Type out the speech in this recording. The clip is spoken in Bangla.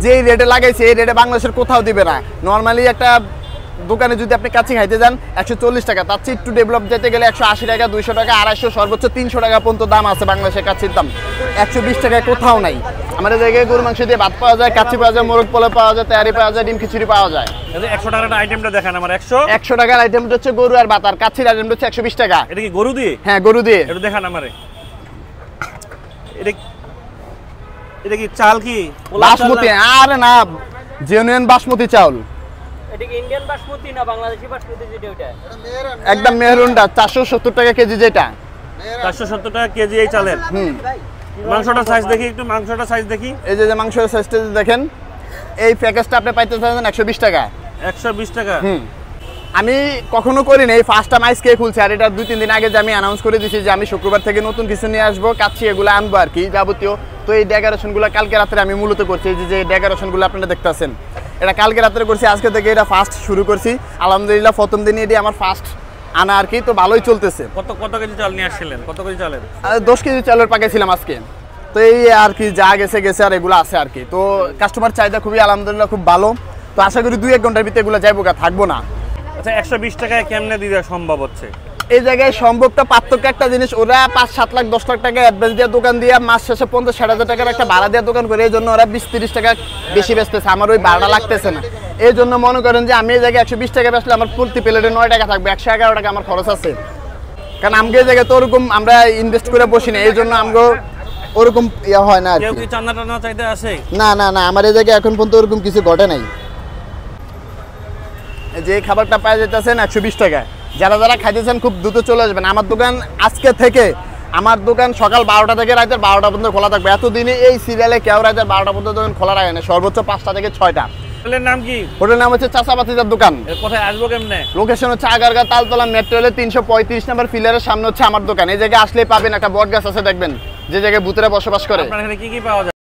যে রেটে লাগাইছে এই রেটে বাংলাদেশের কোথাও দিবে না। নর্মালি একটা দোকানে যদি আপনি কাচ্চি খাইতে যান 140 টাকা, তার চেয়ে একটু ডেভেলপ যেতে গেলে 180 টাকা, 200 টাকা, 250, সর্বোচ্চ 300 টাকা পর্যন্ত দাম আছে বাংলাদেশের কাচ্চির দাম। 120 টাকায় কোথাও নাই। আমাদের জায়গায় গরু মাংস দিয়ে ভাত পাওয়া যায়, কাচ্চি পাওয়া যায়, মোরগ পোলাও পাওয়া যায়, তেহারি পাওয়া যায়, ডিম খিচুড়ি পাওয়া যায়। 100 টাকার আইটেমটা দেখান আমার। 100 টাকার আইটেমটা হচ্ছে গরু আর ভাত, আর কাচ্চির আইটেমটা হচ্ছে 120 টাকা। এটা কি গরু দিয়ে? হ্যাঁ, গরু দিয়ে। এটা দেখান আমারে। এটা কি চাল কি বাসমতি? আরে না, জেনুইন বাসমতি চাউল। এটা কি ইন্ডিয়ান বাসমতি না বাংলাদেশি বাসমতি যেটা ওটা? একদম মেহরুনটা 470 টাকা কেজি যেটা। 470 টাকা কেজি এই চালের। মাংসটা সাইজ দেখি একটু, মাংসটা সাইজ দেখি। এই যে মাংসের সাইজটা দেখেন, এই প্যাকেজটা আপনি পাইতে চাচ্ছেন 120 টাকা। 120 টাকা। আমি কখনো করি না, এই ফার্স্ট টাইম আজকে খুলছে। আর এটা 2-3 দিন আগে যে আমি অ্যানাউন্স করে দিয়েছি যে আমি শুক্রবার থেকে নতুন কিছু নিয়ে আসবো, কাচ্চি এগুলো আনবো আর কি যাবতীয়। তো এই ডেকোরেশনগুলো কালকে রাত্রে আমি মূলত করছি। এই যে ডেকোরেশনগুলো আপনারা দেখতেছেন, এটা কালকে রাত্রে করছি, আজকে থেকে এটা ফার্স্ট শুরু করছি। আলহামদুলিল্লাহ প্রথম দিনই এটি আমার ফার্স্ট আনা আর কি, তো ভালোই চলতেছে। কত কেজি চাল নিয়ে আসছিলেন? কত কেজি চালের? 10 কেজি চালের পাকাইছিলাম আজকে। তো এই আর কি যা গেছে আর এগুলো আছে আর কি। তো কাস্টমার চাহিদা খুবই আলহামদুলিল্লাহ খুব ভালো। তো আশা করি 2-1 ঘন্টার ভিতরে এগুলো যাইবো, থাকবো না। আচ্ছা, 120 টাকায় কেমনে দিতে সম্ভব হচ্ছে? এই জায়গায় সম্ভবটা পার্থক্য একটা জিনিস, ওরা 5-7 লাখ 10 লাখ টাকা অ্যাডভান্স দিয়ে দোকান দিয়ে মাস শেষে 50-60 হাজার টাকার একটা ভাড়া দিয়ে দোকান করে, এই জন্য ওরা 20-30 টাকা বেশি বেচতেছে। আমার ওই ভাড়া লাগতেছে না। এই জন্য মনে করেন যে আমি এই জায়গায় 120 টাকা বেচলে আমার প্রতি প্লেটে 9 টাকা থাকবে, 111 টাকা আমার খরচ আছে। কারণ আমাকে এই জায়গায় তো ওরকম আমরা ইনভেস্ট করে বসি না, এই জন্য আমগো ওরকম ইয়া হয় না। কেউ কি চান্দা টানা চাইতে আসে? না না না, আমার এই জায়গায় এখন পর্যন্ত ওরকম কিছু ঘটে নাই। যে খাবারটা পাওয়া যেতেছেন 120 টাকায়, যারা খাইতেছেন খুব দ্রুত চলে আসবেন। আমার দোকান আজকে থেকে, আমার দোকান সকাল 12টা থেকে রাতের 12টা পর্যন্ত খোলা থাকবে। এতদিনে এই সিরিয়ালে কেউ রাতের 12টা পর্যন্ত দোকান খোলা রাখে না, সর্বোচ্চ 5টা থেকে 6টা। হোটেলের নাম কি? হোটেলের নাম হচ্ছে চাচা বাতিজার দোকান। কোথায় আসবো কেমনে? লোকেশন হচ্ছে আগারগাঁ তালতলা মেট্রো রেলের 335 নম্বর ফিলারের সামনে হচ্ছে আমার দোকান। এই জায়গায় আসলেই পাবেন একটা বট গাছ আছে দেখবেন, যে জায়গায় ভূতেরা বসবাস করে। আপনার এখানে কি পাওয়া যায়?